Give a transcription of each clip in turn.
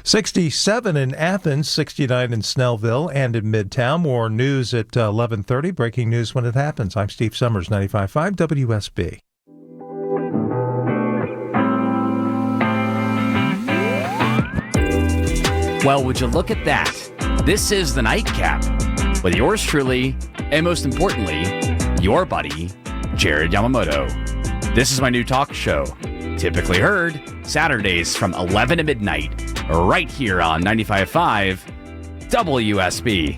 67 in Athens, 69 in Snellville and in Midtown. More news at 11:30. Breaking news when it happens. I'm Steve Summers, 95.5 WSB. Well, would you look at that? This is the Nightcap with yours truly, and most importantly, your buddy, Jared Yamamoto. This is my new talk show, typically heard Saturdays from 11 to midnight, right here on 95.5 WSB.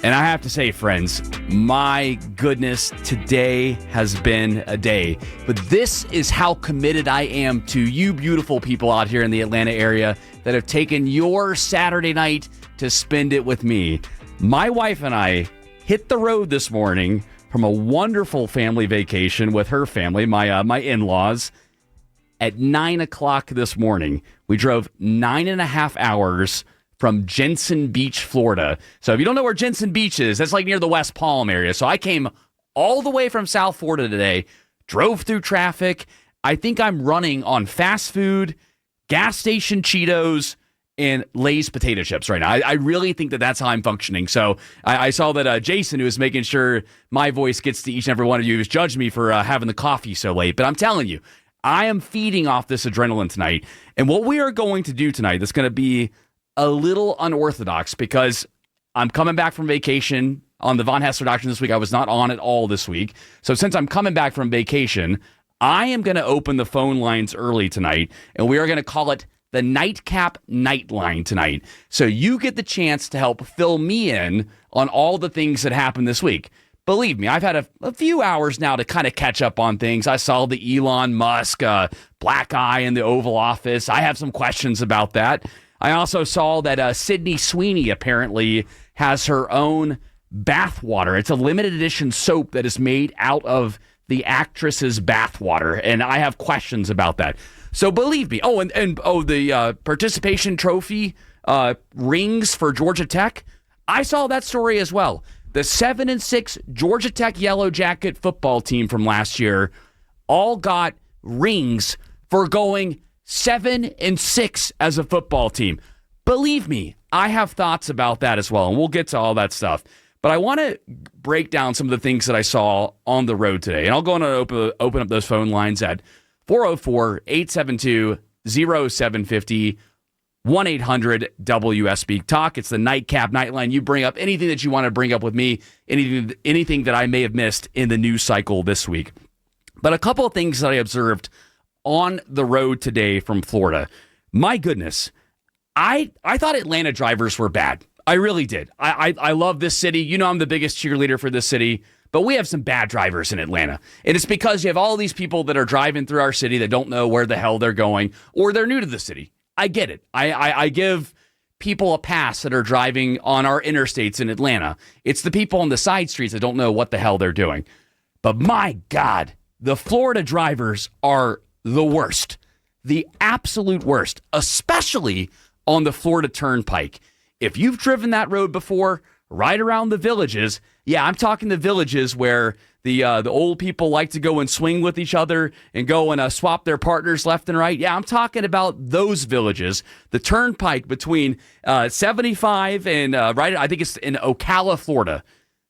And I have to say, friends, my goodness, today has been a day. But this is how committed I am to you beautiful people out here in the Atlanta area that have taken your Saturday night to spend it with me. My wife and I hit the road this morning from a wonderful family vacation with her family, my in-laws. At 9 o'clock this morning, we drove 9.5 hours from Jensen Beach, Florida. So if you don't know where Jensen Beach is, that's like near the West Palm area. So I came all the way from South Florida today, drove through traffic. I think I'm running on fast food, gas station Cheetos, and Lay's potato chips right now. I really think that that's how I'm functioning. So I saw that Jason, who is making sure my voice gets to each and every one of you, has judged me for having the coffee so late. But I'm telling you, I am feeding off this adrenaline tonight. And what we are going to do tonight is going to be a little unorthodox because I'm coming back from vacation on the Von Hessler Doctrine this week. I was not on at all this week. So since I'm coming back from vacation, I am going to open the phone lines early tonight, and we are going to call it the Nightcap Nightline tonight. So you get the chance to help fill me in on all the things that happened this week. Believe me, I've had a few hours now to kind of catch up on things. I saw the Elon Musk black eye in the Oval Office. I have some questions about that. I also saw that Sydney Sweeney apparently has her own bath water. It's a limited edition soap that is made out of the actress's bath water, and I have questions about that. So believe me. Oh, and the participation trophy rings for Georgia Tech. I saw that story as well. The 7-6 Georgia Tech Yellow Jacket football team from last year all got rings for going 7-6 as a football team. Believe me, I have thoughts about that as well, and we'll get to all that stuff. But I want to break down some of the things that I saw on the road today, and I'll go on and open up those phone lines at 404-872-0750, 1-800-WSB Talk. It's the Nightcap Nightline. You bring up anything that you want to bring up with me, anything that I may have missed in the news cycle this week. But a couple of things that I observed on the road today from Florida. My goodness, I thought Atlanta drivers were bad. I really did. I love this city. You know I'm the biggest cheerleader for this city, but we have some bad drivers in Atlanta. And it's because you have all these people that are driving through our city that don't know where the hell they're going, or they're new to the city. I get it. I give people a pass that are driving on our interstates in Atlanta. It's the people on the side streets that don't know what the hell they're doing. But my God, the Florida drivers are the worst, the absolute worst, especially on the Florida Turnpike. If you've driven that road before, right around the villages, yeah, I'm talking the villages where the old people like to go and swing with each other and go and swap their partners left and right. Yeah, I'm talking about those villages. The Turnpike between 75 and right, I think it's in Ocala, Florida.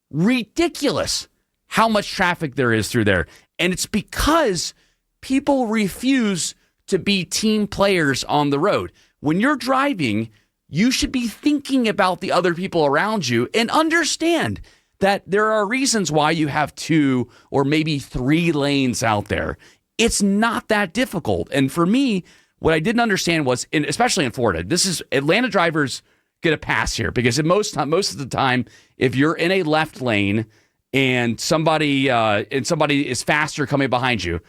Ridiculous how much traffic there is through there. And it's because people refuse to be team players on the road. When you're driving, you should be thinking about the other people around you and understand that there are reasons why you have 2 or maybe 3 lanes out there. It's not that difficult. And for me, what I didn't understand was, especially in Florida, this is Atlanta drivers get a pass here because most of the time, if you're in a left lane and somebody is faster coming behind you,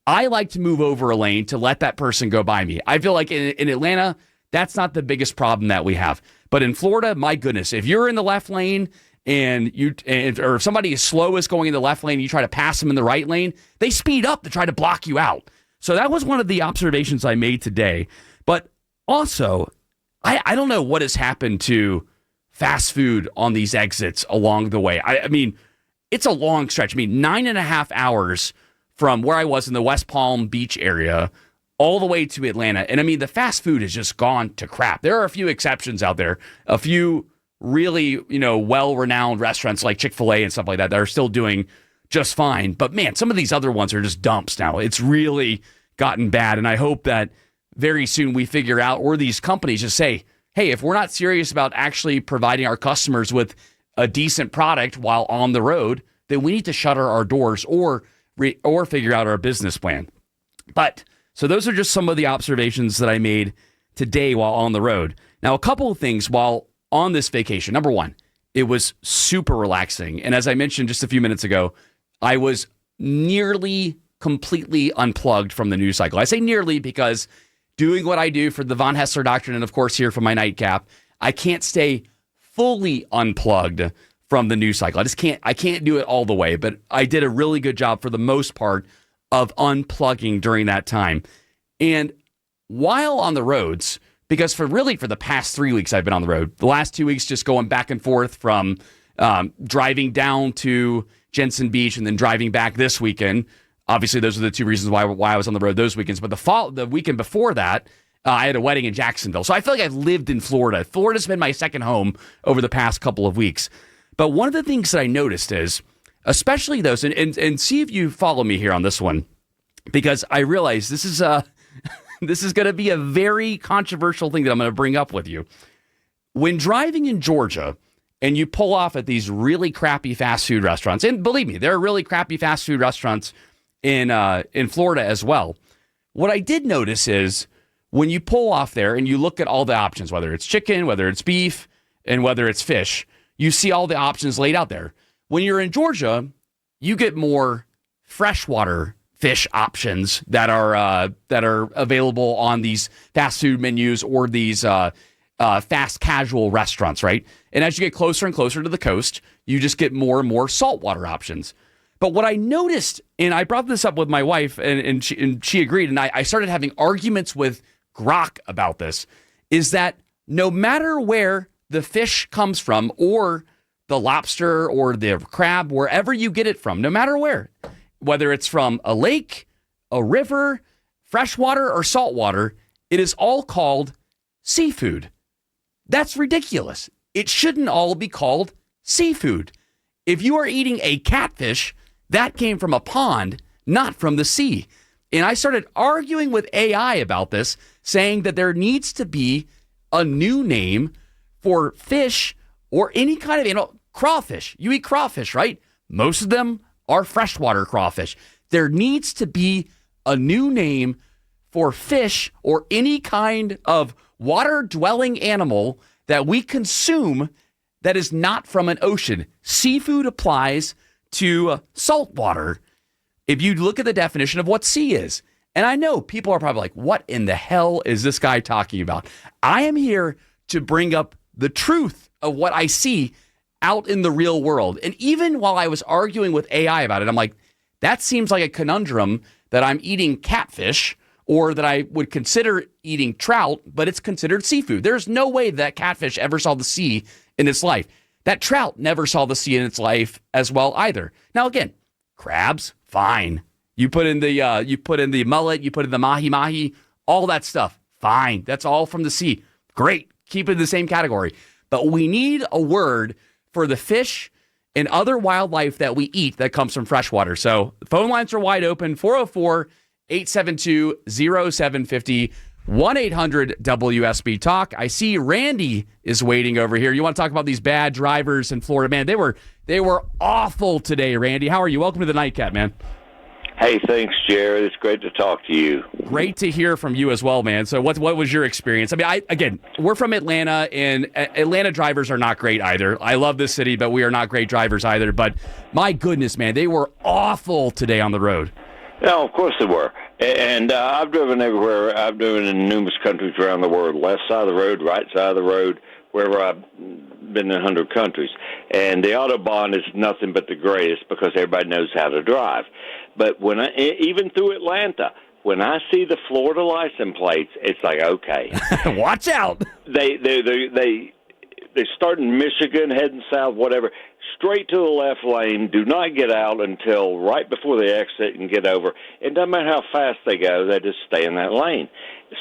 I like to move over a lane to let that person go by me. I feel like in Atlanta, that's not the biggest problem that we have. But in Florida, my goodness, if you're in the left lane or if somebody is slow is going in the left lane, and you try to pass them in the right lane, they speed up to try to block you out. So that was one of the observations I made today. But also, I don't know what has happened to fast food on these exits along the way. I mean, it's a long stretch. I mean, 9.5 hours from where I was in the West Palm Beach area all the way to Atlanta. And I mean, the fast food has just gone to crap. There are a few exceptions out there, a few really, well-renowned restaurants like Chick-fil-A and stuff like that are still doing just fine. But man, some of these other ones are just dumps now. It's really gotten bad. And I hope that very soon we figure out, or these companies just say, hey, if we're not serious about actually providing our customers with a decent product while on the road, then we need to shutter our doors or figure out our business plan. But so those are just some of the observations that I made today while on the road. Now, a couple of things while on this vacation. Number one, it was super relaxing. And as I mentioned just a few minutes ago, I was nearly completely unplugged from the news cycle. I say nearly because doing what I do for the Von Hessler Doctrine and, of course, here for my Nightcap, I can't stay fully unplugged from the news cycle. I can't do it all the way, but I did a really good job for the most part of unplugging during that time. And while on the roads, because for the past 3 weeks I've been on the road, the last 2 weeks just going back and forth from driving down to Jensen Beach and then driving back this weekend. Obviously, those are the two reasons why I was on the road those weekends. But the weekend before that, I had a wedding in Jacksonville. So I feel like I've lived in Florida. Florida's been my second home over the past couple of weeks. But one of the things that I noticed is, especially those, and see if you follow me here on this one, because I realize this is going to be a very controversial thing that I'm going to bring up with you. When driving in Georgia and you pull off at these really crappy fast food restaurants, and believe me, there are really crappy fast food restaurants in Florida as well. What I did notice is when you pull off there and you look at all the options, whether it's chicken, whether it's beef, and whether it's fish, you see all the options laid out there. When you're in Georgia, you get more freshwater fish options that are available on these fast food menus or these fast casual restaurants, right? And as you get closer and closer to the coast, you just get more and more saltwater options. But what I noticed, and I brought this up with my wife, and she agreed, and I started having arguments with Grok about this, is that no matter where the fish comes from, or the lobster or the crab, wherever you get it from, no matter where, whether it's from a lake, a river, freshwater, or saltwater, it is all called seafood. That's ridiculous. It shouldn't all be called seafood. If you are eating a catfish, that came from a pond, not from the sea. And I started arguing with AI about this, saying that there needs to be a new name for fish or any kind of, crawfish. You eat crawfish, right? Most of them are freshwater crawfish. There needs to be a new name for fish or any kind of water-dwelling animal that we consume that is not from an ocean. Seafood applies to saltwater if you look at the definition of what sea is. And I know people are probably like, what in the hell is this guy talking about? I am here to bring up the truth of what I see out in the real world. And even while I was arguing with AI about it, I'm like, that seems like a conundrum that I'm eating catfish or that I would consider eating trout, but it's considered seafood. There's no way that catfish ever saw the sea in its life. That trout never saw the sea in its life as well either. Now, again, crabs, fine. You put in the mullet, you put in the mahi-mahi, all that stuff, fine. That's all from the sea. Great. Keep it in the same category. But we need a word for the fish and other wildlife that we eat that comes from freshwater. So phone lines are wide open, 404-872-0750, 1-800-WSB-TALK. I see Randy is waiting over here. You want to talk about these bad drivers in Florida? Man, they were awful today, Randy. How are you? Welcome to the Nightcap, man. Hey, thanks, Jared. It's great to talk to you. Great to hear from you as well, man. So what was your experience? I mean, again, we're from Atlanta, and Atlanta drivers are not great either. I love this city, but we are not great drivers either. But my goodness, man, they were awful today on the road. No, of course they were. And I've driven everywhere. I've driven in numerous countries around the world, left side of the road, right side of the road, wherever I've been in 100 countries. And the Autobahn is nothing but the greatest because everybody knows how to drive. But even through Atlanta, when I see the Florida license plates, it's like, okay. Watch out. They start in Michigan, heading south, whatever. straight to the left lane. Do not get out until right before the exit and get over. It doesn't matter how fast they go; they just stay in that lane.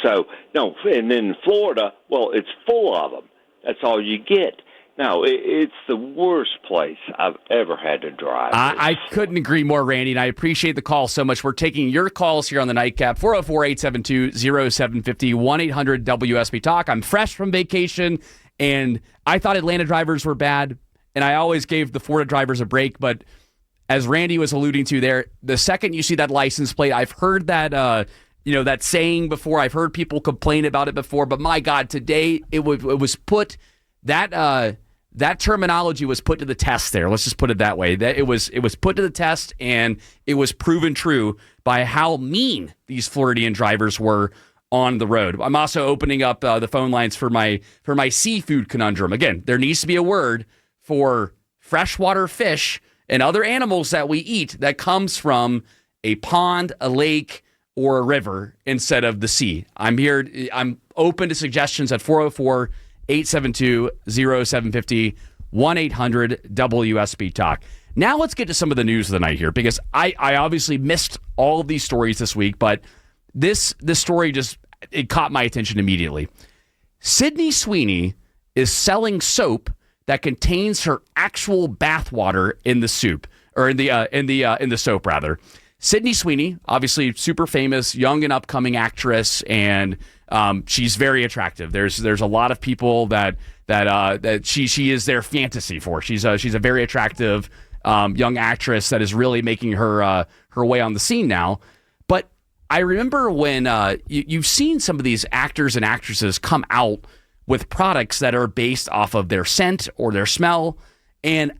So no, and then Florida, well, it's full of them. That's all you get. No, it's the worst place I've ever had to drive. I couldn't agree more, Randy, and I appreciate the call so much. We're taking your calls here on the Nightcap, 404-872-0750, 1-800-WSB-TALK. I'm fresh from vacation, and I thought Atlanta drivers were bad, and I always gave the Florida drivers a break, but as Randy was alluding to there, the second you see that license plate, I've heard that that saying before. I've heard people complain about it before, but my God, today it was put that terminology was put to the test there. Let's just put it that way. That it was put to the test, and it was proven true by how mean these Floridian drivers were on the road. I'm also opening up the phone lines for my seafood conundrum. Again, there needs to be a word for freshwater fish and other animals that we eat that comes from a pond, a lake, or a river instead of the sea. I'm open to suggestions at 404-872-0750, 1-800-WSB-TALK. Now let's get to some of the news of the night here, because I obviously missed all of these stories this week, but this story it caught my attention immediately. Sydney Sweeney is selling soap that contains her actual bathwater in the soup, or in the soap rather. Sydney Sweeney, obviously super famous, young and upcoming actress, and she's very attractive. There's a lot of people that she is their fantasy for. She's a very attractive young actress that is really making her way on the scene now. But I remember when you've seen some of these actors and actresses come out with products that are based off of their scent or their smell, and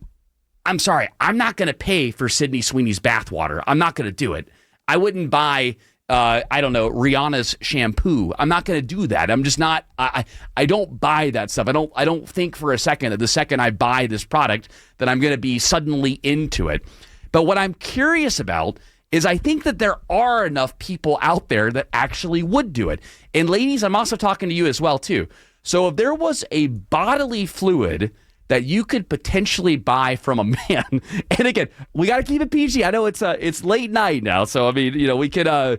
I'm sorry, I'm not going to pay for Sydney Sweeney's bathwater. I'm not going to do it. I wouldn't buy, Rihanna's shampoo. I'm not going to do that. I'm just not. I don't buy that stuff. I don't think for a second that the second I buy this product that I'm going to be suddenly into it. But what I'm curious about is I think that there are enough people out there that actually would do it. And ladies, I'm also talking to you as well too. So if there was a bodily fluid that you could potentially buy from a man, and again, we got to keep it PG. I know it's late night now, so I mean, we've got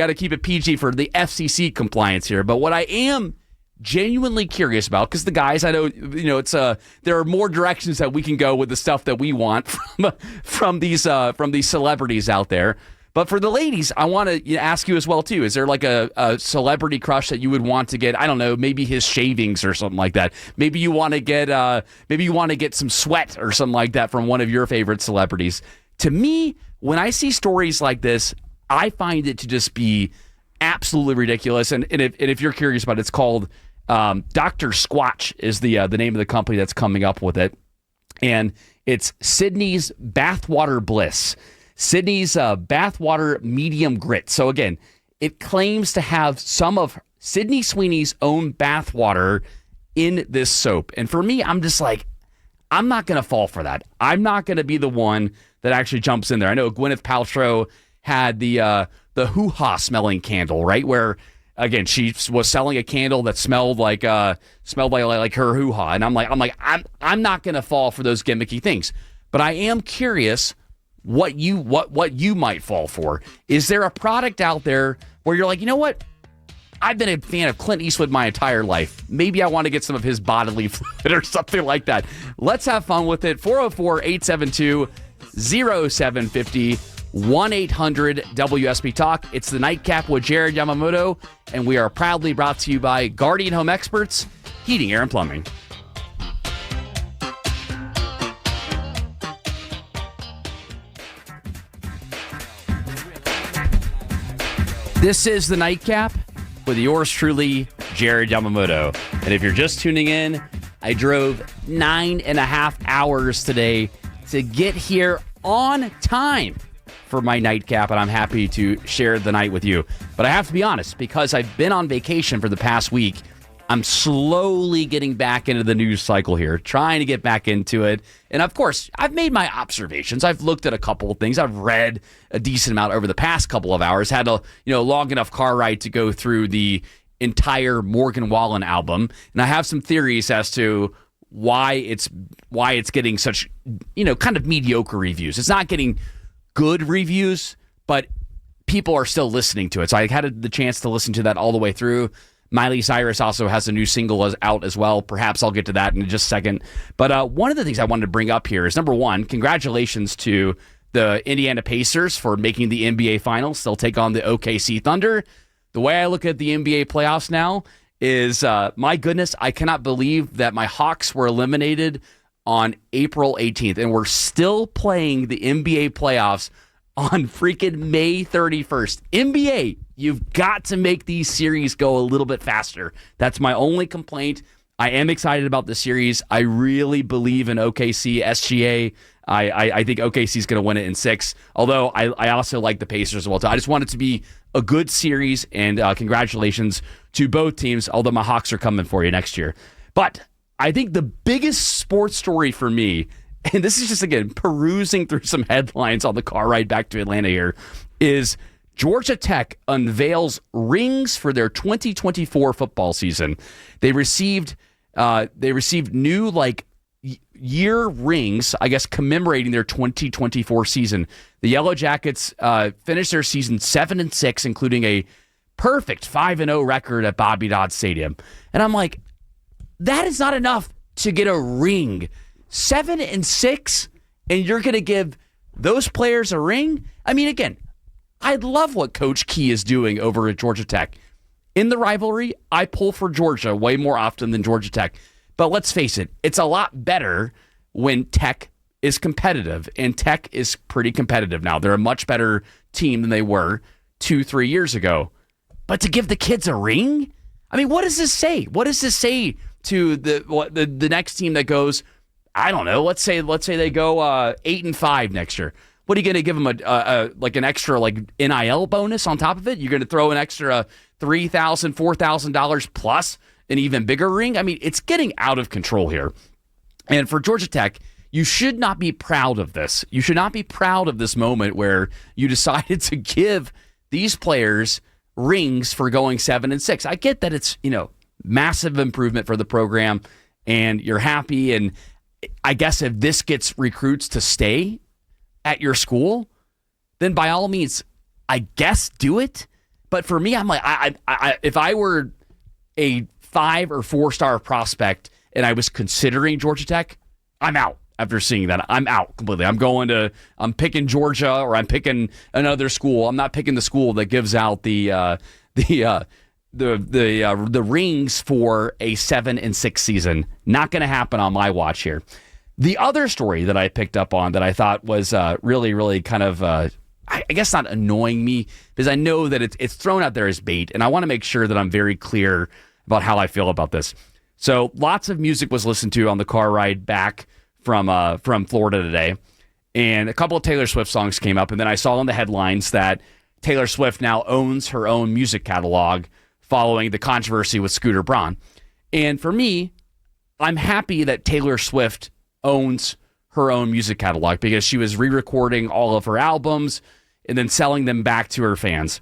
to keep it PG for the FCC compliance here. But what I am genuinely curious about, because the guys, I know, there are more directions that we can go with the stuff that we want from these celebrities out there. But for the ladies, I want to ask you as well, too. Is there like a celebrity crush that you would want to get? I don't know, maybe his shavings or something like that. Maybe you want to get some sweat or something like that from one of your favorite celebrities. To me, when I see stories like this, I find it to just be absolutely ridiculous. And if you're curious about it, it's called Dr. Squatch is the name of the company that's coming up with it. And it's Sydney's Bathwater Bliss. Sydney's bathwater medium grit. So again, it claims to have some of Sydney Sweeney's own bathwater in this soap. And for me, I'm just like, I'm not going to fall for that. I'm not going to be the one that actually jumps in there. I know Gwyneth Paltrow had the hoo-ha smelling candle, right? Where again, she was selling a candle that smelled like her hoo-ha. And I'm not going to fall for those gimmicky things. But I am curious what you might fall for. Is there a product out there where you're like, you know what? I've been a fan of Clint Eastwood my entire life. Maybe I want to get some of his bodily fluid or something like that. Let's have fun with it. 404-872-0750, 1-800-WSB-TALK. It's the Nightcap with Jared Yamamoto, and we are proudly brought to you by Guardian Home Experts, Heating, Air, and Plumbing. This is the Nightcap with yours truly, Jared Yamamoto. And if you're just tuning in, I drove 9.5 hours today to get here on time for my Nightcap, and I'm happy to share the night with you. But I have to be honest, because I've been on vacation for the past week, I'm slowly getting back into the news cycle here, trying to get back into it. And of course, I've made my observations. I've looked at a couple of things. I've read a decent amount over the past couple of hours, had a long enough car ride to go through the entire Morgan Wallen album. And I have some theories as to why it's getting such, kind of mediocre reviews. It's not getting good reviews, but people are still listening to it. So I had the chance to listen to that all the way through. Miley Cyrus also has a new single out as well. Perhaps I'll get to that in just a second. But one of the things I wanted to bring up here is, number one, congratulations to the Indiana Pacers for making the NBA Finals. They'll take on the OKC Thunder. The way I look at the NBA playoffs now is, my goodness, I cannot believe that my Hawks were eliminated on April 18th, and we're still playing the NBA playoffs on freaking May 31st. NBA, you've got to make these series go a little bit faster. That's my only complaint. I am excited about the series. I really believe in OKC, SGA. I think OKC is going to win it in 6, although I also like the Pacers as well, too. I just want it to be a good series, and congratulations to both teams, although my Hawks are coming for you next year. But I think the biggest sports story for me, and this is just, again, perusing through some headlines on the car ride back to Atlanta here, is Georgia Tech unveils rings for their 2024 football season. They received new, year rings, I guess, commemorating their 2024 season. The Yellow Jackets finished their season 7-6, including a perfect 5-0 record at Bobby Dodd Stadium. And I'm like, that is not enough to get a ring. 7-6, and you're going to give those players a ring? I mean, again, I love what Coach Key is doing over at Georgia Tech. In the rivalry, I pull for Georgia way more often than Georgia Tech. But let's face it, it's a lot better when Tech is competitive, and Tech is pretty competitive now. They're a much better team than they were 2-3 years ago. But to give the kids a ring? I mean, what does this say? What does this say to the next team that goes, I don't know, let's say they go 8-5 next year. What are you going to give them an extra NIL bonus on top of it? You're going to throw an extra $3,000, $4,000 plus an even bigger ring? I mean, it's getting out of control here. And for Georgia Tech, you should not be proud of this. You should not be proud of this moment where you decided to give these players rings for going 7-6. I get that it's, massive improvement for the program and you're happy. And I guess if this gets recruits to stay at your school, then by all means, I guess do it. But for me, I'm like, if I were a 5 or 4-star prospect and I was considering Georgia Tech, I'm out after seeing that. I'm out completely. I'm picking Georgia, or I'm picking another school. I'm not picking the school that gives out the rings for a 7-6 season. Not going to happen on my watch here. The other story that I picked up on that I thought was really, really kind of, I guess not annoying me, because I know that it's thrown out there as bait, and I want to make sure that I'm very clear about how I feel about this. So lots of music was listened to on the car ride back from Florida today, and a couple of Taylor Swift songs came up, and then I saw in the headlines that Taylor Swift now owns her own music catalog following the controversy with Scooter Braun. And for me, I'm happy that Taylor Swift owns her own music catalog, because she was re-recording all of her albums and then selling them back to her fans.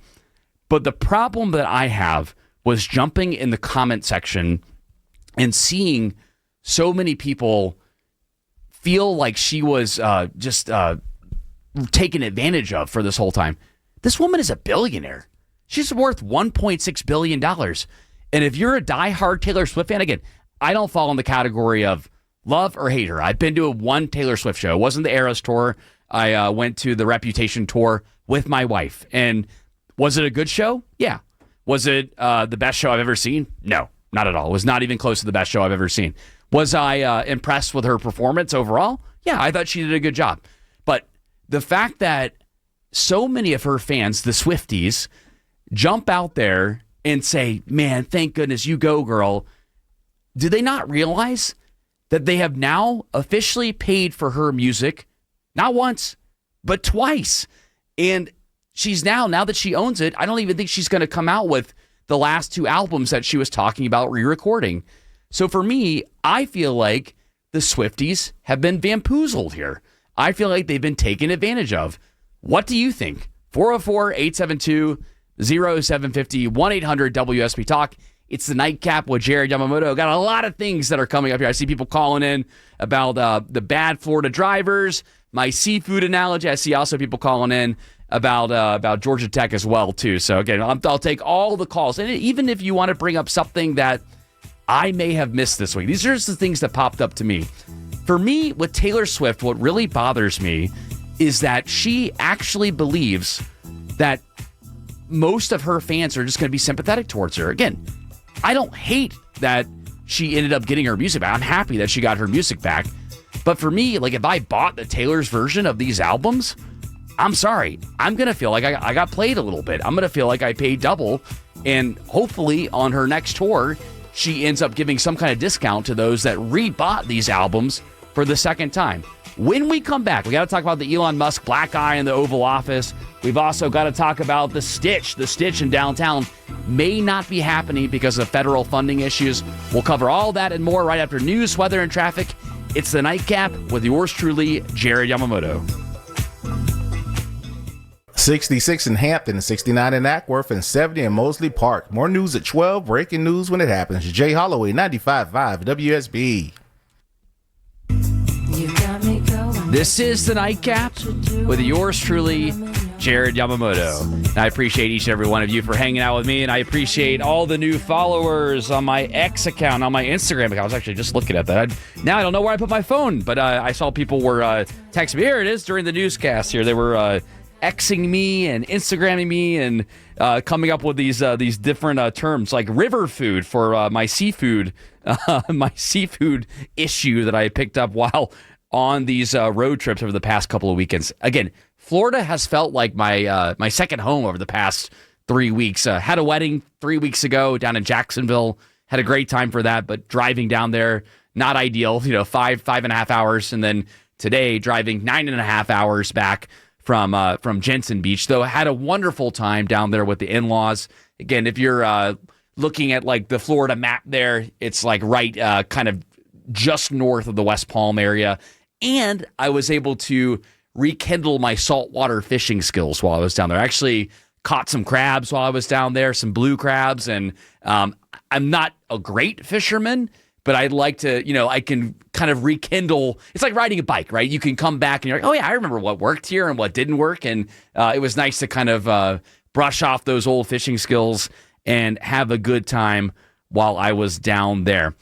But the problem that I have was jumping in the comment section and seeing so many people feel like she was just taken advantage of for this whole time. This woman is a billionaire. She's worth $1.6 billion. And if you're a diehard Taylor Swift fan, again, I don't fall in the category of love or hate her. I've been to one Taylor Swift show. It wasn't the Eras tour. I went to the Reputation tour with my wife. And was it a good show? Yeah. Was it the best show I've ever seen? No, not at all. It was not even close to the best show I've ever seen. Was I impressed with her performance overall? Yeah, I thought she did a good job. But the fact that so many of her fans, the Swifties, jump out there and say, man, thank goodness you go, girl. Do they not realize that they have now officially paid for her music, not once, but twice? And she's now that she owns it, I don't even think she's going to come out with the last 2 albums that she was talking about re-recording. So for me, I feel like the Swifties have been bamboozled here. I feel like they've been taken advantage of. What do you think? 404-872-0750, 1-800-WSB-TALK. It's the Nightcap with Jared Yamamoto. Got a lot of things that are coming up here. I see people calling in about the bad Florida drivers, my seafood analogy. I see also people calling in about Georgia Tech as well, too. So, again, I'll take all the calls. And even if you want to bring up something that I may have missed this week, these are just the things that popped up to me. For me, with Taylor Swift, what really bothers me is that she actually believes that most of her fans are just going to be sympathetic towards her. Again, I don't hate that she ended up getting her music back. I'm happy that she got her music back. But for me, like, if I bought the Taylor's version of these albums, I'm sorry. I'm going to feel like I got played a little bit. I'm going to feel like I paid double. And hopefully on her next tour, she ends up giving some kind of discount to those that rebought these albums for the second time. When we come back, we got to talk about the Elon Musk black eye in the Oval Office. We've also got to talk about the Stitch. The Stitch in downtown may not be happening because of federal funding issues. We'll cover all that and more right after news, weather, and traffic. It's the Nightcap with yours truly, Jared Yamamoto. 66 in Hampton, 69 in Ackworth, and 70 in Mosley Park. More news at 12. Breaking news when it happens. Jay Holloway, 95.5 WSB. This is the Nightcap with yours truly, Jared Yamamoto. And I appreciate each and every one of you for hanging out with me, and I appreciate all the new followers on my X account, on my Instagram account. I was actually just looking at that. Now I don't know where I put my phone, but I saw people were texting me. Here it is during the newscast here. They were Xing me and Instagramming me and coming up with these different terms like river food for my seafood issue that I picked up while on these road trips over the past couple of weekends. Again, Florida has felt like my second home over the past 3 weeks. Had a wedding 3 weeks ago down in Jacksonville. Had a great time for that, but driving down there, not ideal. 5.5 hours, and then today driving 9.5 hours back from Jensen Beach. Though I had a wonderful time down there with the in-laws. Again, if you're looking at like the Florida map there, it's like right kind of just north of the West Palm area. And I was able to rekindle my saltwater fishing skills while I was down there. I actually caught some crabs while I was down there, some blue crabs. And I'm not a great fisherman, but I'd like to, I can kind of rekindle. It's like riding a bike, right? You can come back and you're like, oh yeah, I remember what worked here and what didn't work. And it was nice to kind of brush off those old fishing skills and have a good time while I was down there.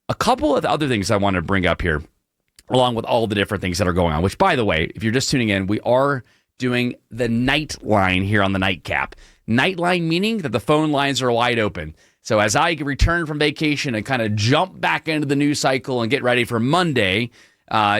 A couple of other things I want to bring up here, along with all the different things that are going on, which, by the way, if you're just tuning in, we are doing the Nightline here on the Nightcap. Nightline meaning that the phone lines are wide open. So as I return from vacation and kind of jump back into the news cycle and get ready for Monday,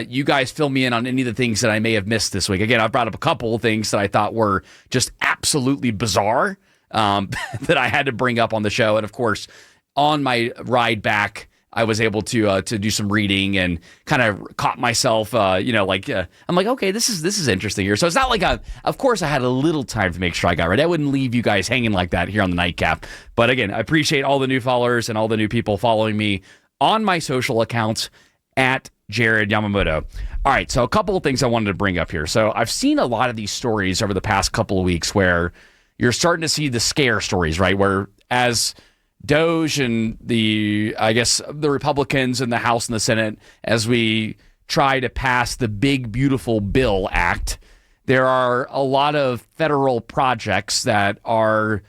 you guys fill me in on any of the things that I may have missed this week. Again, I've brought up a couple of things that I thought were just absolutely bizarre that I had to bring up on the show. And, of course, on my ride back, I was able to do some reading and kind of caught myself, I'm like, okay, this is interesting here. So it's not like of course I had a little time to make sure I got ready. I wouldn't leave you guys hanging like that here on the Nightcap. But again, I appreciate all the new followers and all the new people following me on my social accounts at Jared Yamamoto. All right, so a couple of things I wanted to bring up here. So I've seen a lot of these stories over the past couple of weeks where you're starting to see the scare stories, right? Where as Doge and the Republicans in the House and the Senate, as we try to pass the Big Beautiful Bill Act, there are a lot of federal projects that are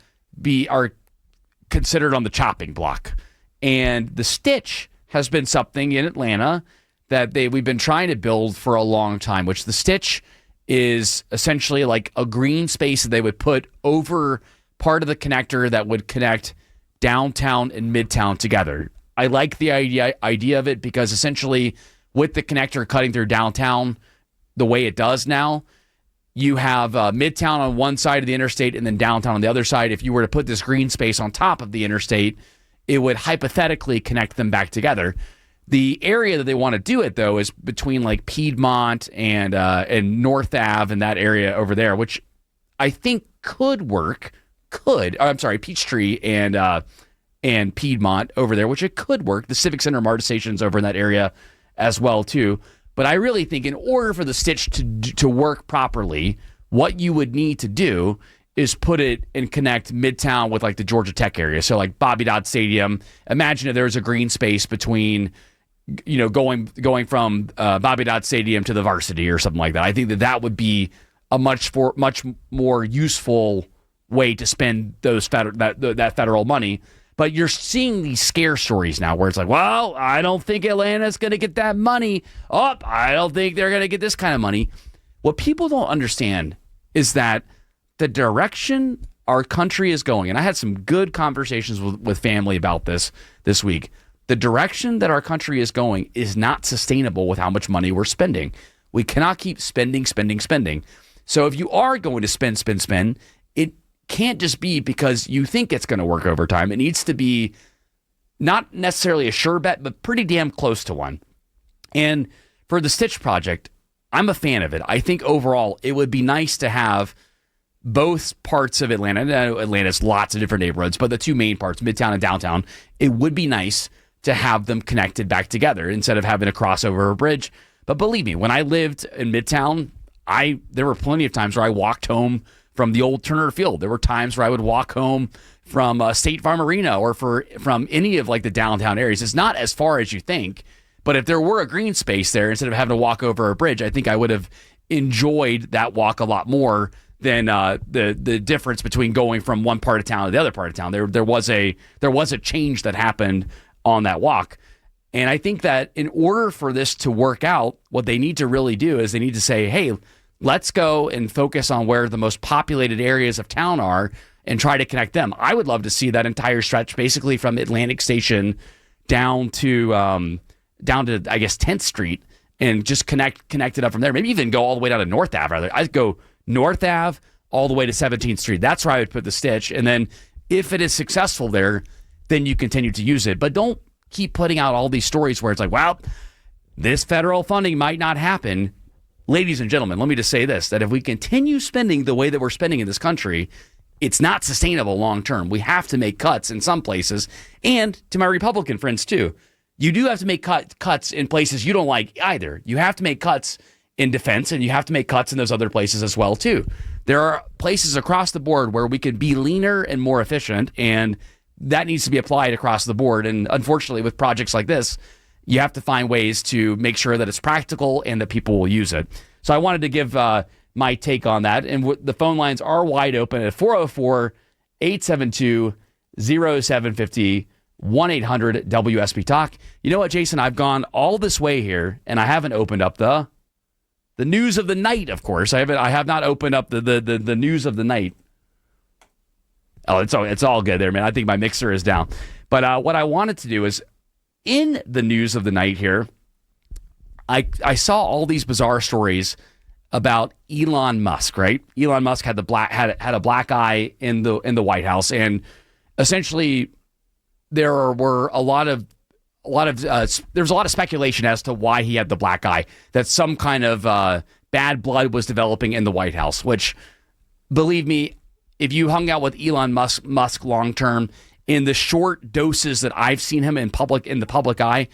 considered on the chopping block. And the Stitch has been something in Atlanta that we've been trying to build for a long time, which the Stitch is essentially like a green space that they would put over part of the connector that would connect downtown and midtown together. I like the idea of it because essentially with the connector cutting through downtown the way it does now, you have midtown on one side of the interstate and then downtown on the other side. If you were to put this green space on top of the interstate, it would hypothetically connect them back together. The area that they want to do it, though, is between like Piedmont and North Ave and that area over there, which I think could work. Peachtree and Piedmont over there, which it could work. The Civic Center MARTA station's over in that area as well, too. But I really think in order for the Stitch to work properly, what you would need to do is put it and connect Midtown with like the Georgia Tech area. So like Bobby Dodd Stadium. Imagine if there was a green space between, going from Bobby Dodd Stadium to the Varsity or something like that. I think that would be a much more useful way to spend that federal money. But you're seeing these scare stories now where it's like, well, I don't think Atlanta's going to get that money. Oh, I don't think they're going to get this kind of money. What people don't understand is that the direction our country is going, and I had some good conversations with family about this week, the direction that our country is going is not sustainable with how much money we're spending. We cannot keep spending. So if you are going to spend, it can't just be because you think it's going to work over time. It needs to be not necessarily a sure bet, but pretty damn close to one. And for the Stitch project, I'm a fan of it. I think overall it would be nice to have both parts of Atlanta. I know Atlanta's lots of different neighborhoods, but the two main parts, Midtown and Downtown, it would be nice to have them connected back together instead of having a crossover bridge. But believe me, when I lived in Midtown, there were plenty of times where I walked home from the old Turner Field. There were times where I would walk home from State Farm Arena or from any of like the downtown areas. It's not as far as you think, but if there were a green space there, instead of having to walk over a bridge, I think I would have enjoyed that walk a lot more than the difference between going from one part of town to the other part of town. There was a change that happened on that walk. And I think that in order for this to work out, what they need to really do is they need to say, hey, let's go and focus on where the most populated areas of town are and try to connect them. I would love to see that entire stretch basically from Atlantic Station down to I guess 10th Street and just connect it up from there. Maybe even go all the way down to North Ave. Rather, I'd go North Ave all the way to 17th Street. That's where I would put the Stitch. And then if it is successful there, then you continue to use it. But don't keep putting out all these stories where it's like, well, this federal funding might not happen. Ladies and gentlemen, let me just say this, that if we continue spending the way that we're spending in this country, it's not sustainable long term. We have to make cuts in some places. And to my Republican friends too, you do have to make cuts in places you don't like either. You have to make cuts in defense, and you have to make cuts in those other places as well too. There are places across the board where we could be leaner and more efficient, and that needs to be applied across the board. And unfortunately, with projects like this, you have to find ways to make sure that it's practical and that people will use it. So I wanted to give my take on that. And the phone lines are wide open at 404-872-0750, 1-800-WSB-TALK. You know what, Jason? I've gone all this way here, and I haven't opened up the news of the night, of course. I have not opened up the news of the night. Oh, it's all good there, man. I think my mixer is down. But what I wanted to do is, in the news of the night here, I saw all these bizarre stories about Elon Musk, right? Elon Musk had a black eye in the White House, and essentially there was a lot of speculation as to why he had the black eye, that some kind of bad blood was developing in the White House, which, believe me, if you hung out with Elon Musk long term, in the short doses that I've seen him in the public eye,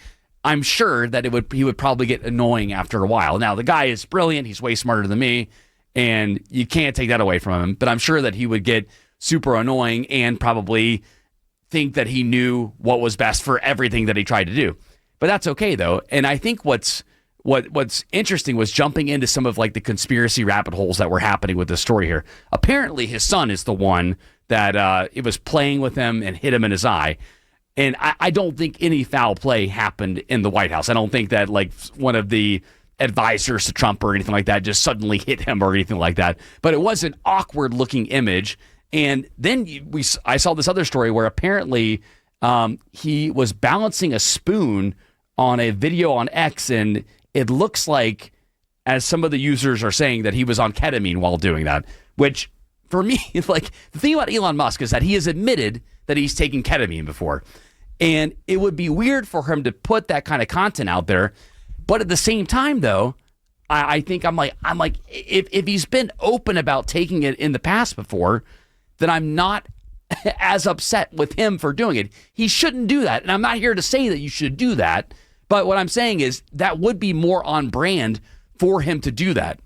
I'm sure that he would probably get annoying after a while. Now, the guy is brilliant. He's way smarter than me, and you can't take that away from him. But I'm sure that he would get super annoying and probably think that he knew what was best for everything that he tried to do. But that's okay, though. And I think what's interesting was jumping into some of like the conspiracy rabbit holes that were happening with this story here. Apparently, his son is the one that it was playing with him and hit him in his eye. And I don't think any foul play happened in the White House. I don't think that like one of the advisors to Trump or anything like that just suddenly hit him or anything like that. But it was an awkward looking image. And then I saw this other story where apparently he was balancing a spoon on a video on X, and it looks like, as some of the users are saying, that he was on ketamine while doing that, which for me, like, the thing about Elon Musk is that he has admitted that he's taken ketamine before. And it would be weird for him to put that kind of content out there. But at the same time, though, I think I'm like, if he's been open about taking it in the past before, then I'm not as upset with him for doing it. He shouldn't do that. And I'm not here to say that you should do that. But what I'm saying is that would be more on brand for him to do that.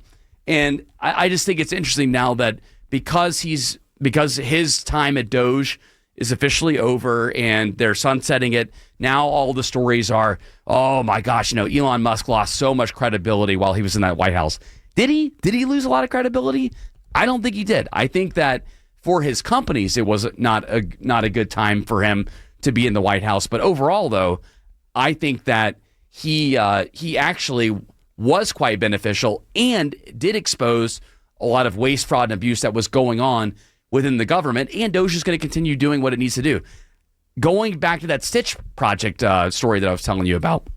And I just think it's interesting now that because he's because his time at Doge is officially over and they're sunsetting it. Now all the stories are, oh my gosh, Elon Musk lost so much credibility while he was in that White House. Did he? Did he lose a lot of credibility? I don't think he did. I think that for his companies, it was not a good time for him to be in the White House. But overall, though, I think that he actually was quite beneficial and did expose a lot of waste, fraud, and abuse that was going on within the government. And Doge is going to continue doing what it needs to do. Going back to that Stitch project story that I was telling you about,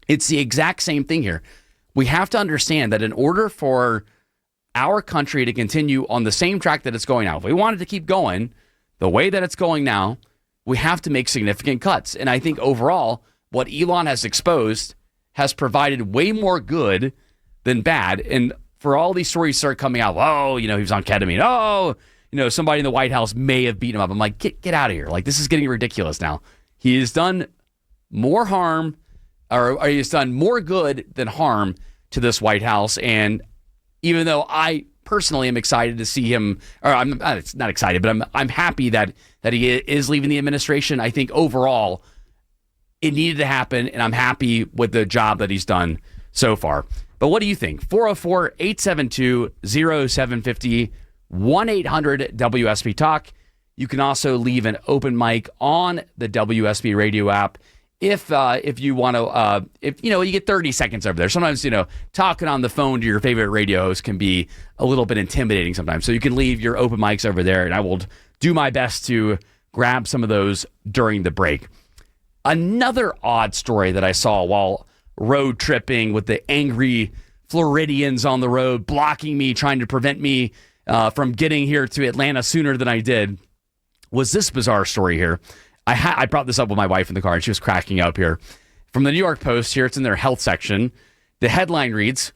it's the exact same thing here. We have to understand that in order for our country to continue on the same track that it's going now, if we wanted to keep going the way that it's going now, we have to make significant cuts. And I think overall, what Elon has exposed has provided way more good than bad. And for all these stories start coming out, oh, he was on ketamine. Oh, somebody in the White House may have beaten him up. I'm like, get out of here. Like, this is getting ridiculous now. He has done more harm, or he has done more good than harm to this White House. And even though I personally am excited to see him, or I'm not excited, but I'm happy that he is leaving the administration. I think overall it needed to happen, and I'm happy with the job that he's done so far. But what do you think? 404-872-0750, 1-800-WSB Talk. You can also leave an open mic on the WSB radio app. If you want to, you get 30 seconds over there. Sometimes, talking on the phone to your favorite radio host can be a little bit intimidating sometimes. So you can leave your open mics over there, and I will do my best to grab some of those during the break. Another odd story that I saw while road tripping with the angry Floridians on the road blocking me, trying to prevent me from getting here to Atlanta sooner than I did, was this bizarre story here. I brought this up with my wife in the car, and she was cracking up here. From the New York Post here, it's in their health section. The headline reads,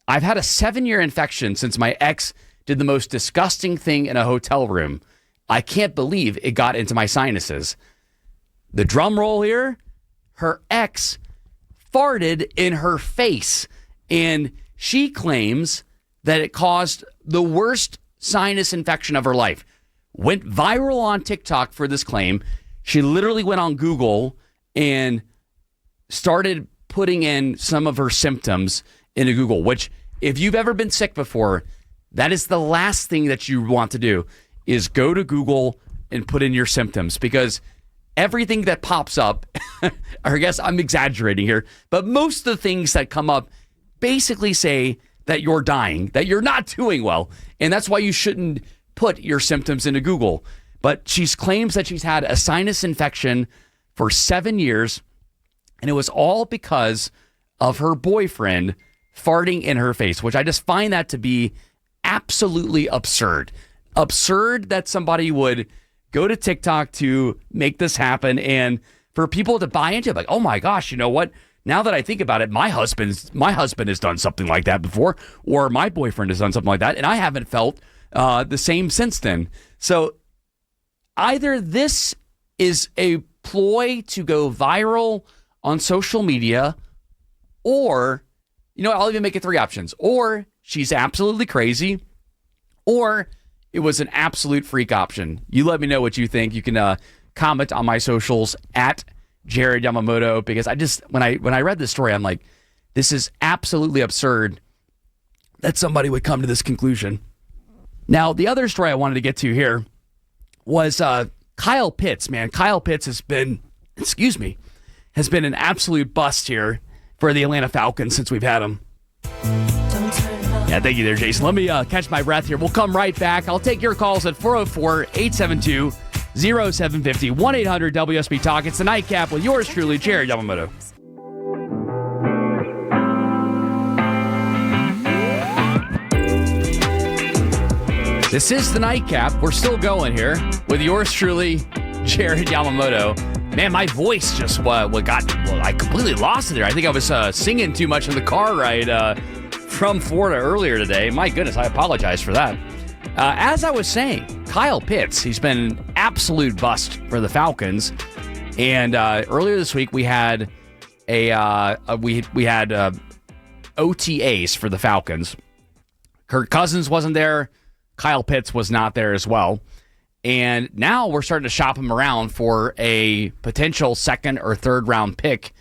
"I've had a 7-year infection since my ex did the most disgusting thing in a hotel room. I can't believe it got into my sinuses." The drum roll here, her ex farted in her face, and she claims that it caused the worst sinus infection of her life. Went viral on TikTok for this claim. She literally went on Google and started putting in some of her symptoms into Google, which if you've ever been sick before, that is the last thing that you want to do, is go to Google and put in your symptoms, because everything that pops up, or I guess I'm exaggerating here, but most of the things that come up basically say that you're dying, that you're not doing well. And that's why you shouldn't put your symptoms into Google. But she claims that she's had a sinus infection for 7 years, and it was all because of her boyfriend farting in her face, which I just find that to be absolutely absurd. Absurd that somebody would go to TikTok to make this happen, and for people to buy into it, like, oh my gosh, you know what? Now that I think about it, my husband has done something like that before, or my boyfriend has done something like that, and I haven't felt the same since then. So either this is a ploy to go viral on social media, or, I'll even make it 3 options. Or she's absolutely crazy, or it was an absolute freak option. You let me know what you think. You can comment on my socials at Jared Yamamoto, because when I read this story, I'm like, this is absolutely absurd that somebody would come to this conclusion. Now, the other story I wanted to get to here was Kyle Pitts, man. Kyle Pitts has been an absolute bust here for the Atlanta Falcons since we've had him. Yeah, thank you there, Jason. Let me catch my breath here. We'll come right back. I'll take your calls at 404-872-0750, 1-800-WSB Talk. It's the Nightcap with yours truly, Jared Yamamoto. This is the Nightcap. We're still going here with yours truly, Jared Yamamoto. Man, my voice just I completely lost it there. I think I was singing too much in the car ride from Florida earlier today. My goodness, I apologize for that. As I was saying, Kyle Pitts, he's been an absolute bust for the Falcons. And earlier this week, we had OTAs for the Falcons. Kirk Cousins wasn't there. Kyle Pitts was not there as well. And now we're starting to shop him around for a potential second or third round pick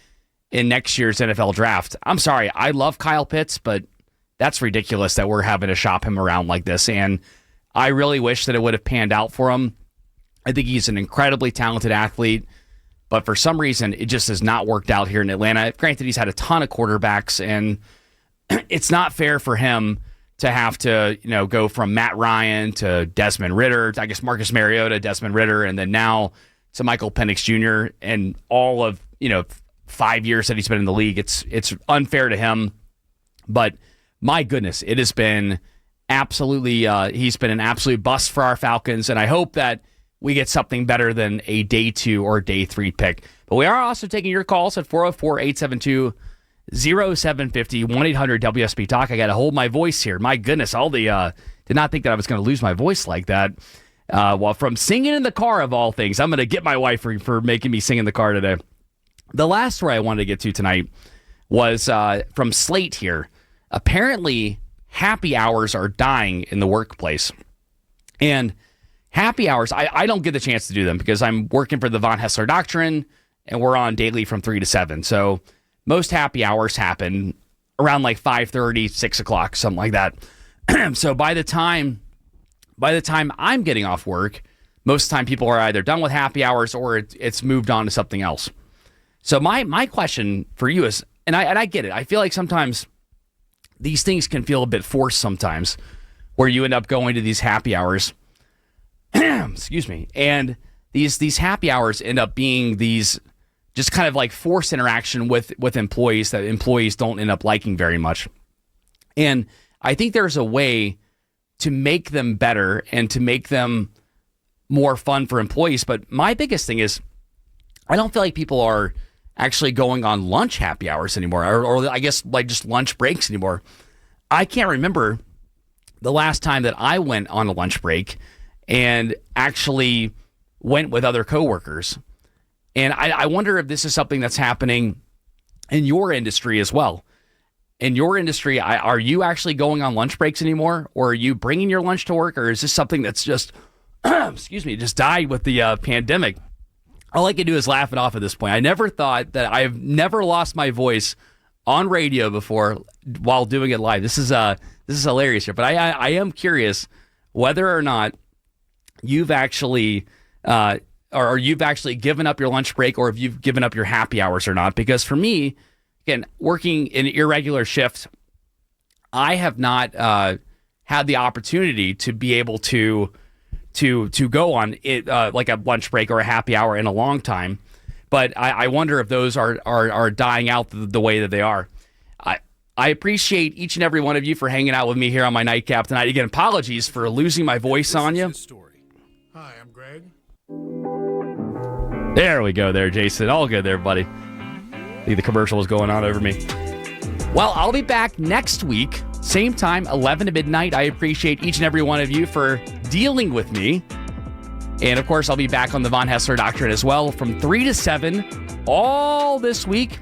in next year's NFL draft. I'm sorry, I love Kyle Pitts, but that's ridiculous that we're having to shop him around like this. And I really wish that it would have panned out for him. I think he's an incredibly talented athlete, but for some reason, it just has not worked out here in Atlanta. Granted, he's had a ton of quarterbacks, and it's not fair for him to have to, go from Matt Ryan to Desmond Ridder, I guess Marcus Mariota, Desmond Ridder, and then now to Michael Penix Jr. and all of, 5 years that he's been in the league. It's unfair to him, but my goodness, it has been absolutely, he's been an absolute bust for our Falcons, and I hope that we get something better than a day 2 or day 3 pick. But we are also taking your calls at 404-872-0750, 1-800-WSB Talk. I got to hold my voice here. My goodness, did not think that I was going to lose my voice like that. Well, from singing in the car, of all things, I'm going to get my wife for making me sing in the car today. The last story I wanted to get to tonight was from Slate here. Apparently, happy hours are dying in the workplace. And happy hours, I don't get the chance to do them because I'm working for the Von Hessler Doctrine, and we're on daily from 3 to 7. So most happy hours happen around like 5:30, 6 o'clock, something like that. So by the time I'm getting off work, most of the time people are either done with happy hours or it's moved on to something else. So my question for you is, and I get it, I feel like sometimes these things can feel a bit forced sometimes, where you end up going to these happy hours. Excuse me. And these happy hours end up being these just kind of like forced interaction with employees that employees don't end up liking very much. And I think there's a way to make them better and to make them more fun for employees. But my biggest thing is, I don't feel like people are actually going on lunch happy hours anymore, or I guess like just lunch breaks anymore. I can't remember the last time that I went on a lunch break and actually went with other coworkers. And I wonder if this is something that's happening in your industry as well. In your industry, are you actually going on lunch breaks anymore? Or are you bringing your lunch to work? Or is this something that's just, just died with the pandemic? All I can do is laugh it off at this point. I never thought that I've never lost my voice on radio before while doing it live. This is hilarious here. But I am curious whether or not you've actually or you've actually given up your lunch break, or if you've given up your happy hours or not. Because for me, again, working in irregular shifts, I have not had the opportunity to be able to go on it like a lunch break or a happy hour in a long time. But I wonder if those are dying out the way that they are. I appreciate each and every one of you for hanging out with me here on my Nightcap tonight. Again, apologies for losing my voice on you. Hi, I'm Greg. There we go there, Jason. All good there, buddy. I think the commercial was going on over me. Well, I'll be back next week, same time, 11 to midnight. I appreciate each and every one of you for dealing with me. And, of course, I'll be back on the Von Hessler Doctrine as well from 3 to 7 all this week.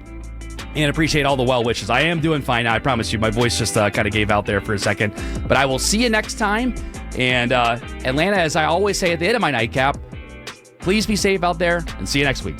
And appreciate all the well wishes. I am doing fine now, I promise you. My voice just kind of gave out there for a second. But I will see you next time. And Atlanta, as I always say at the end of my Nightcap, please be safe out there and see you next week.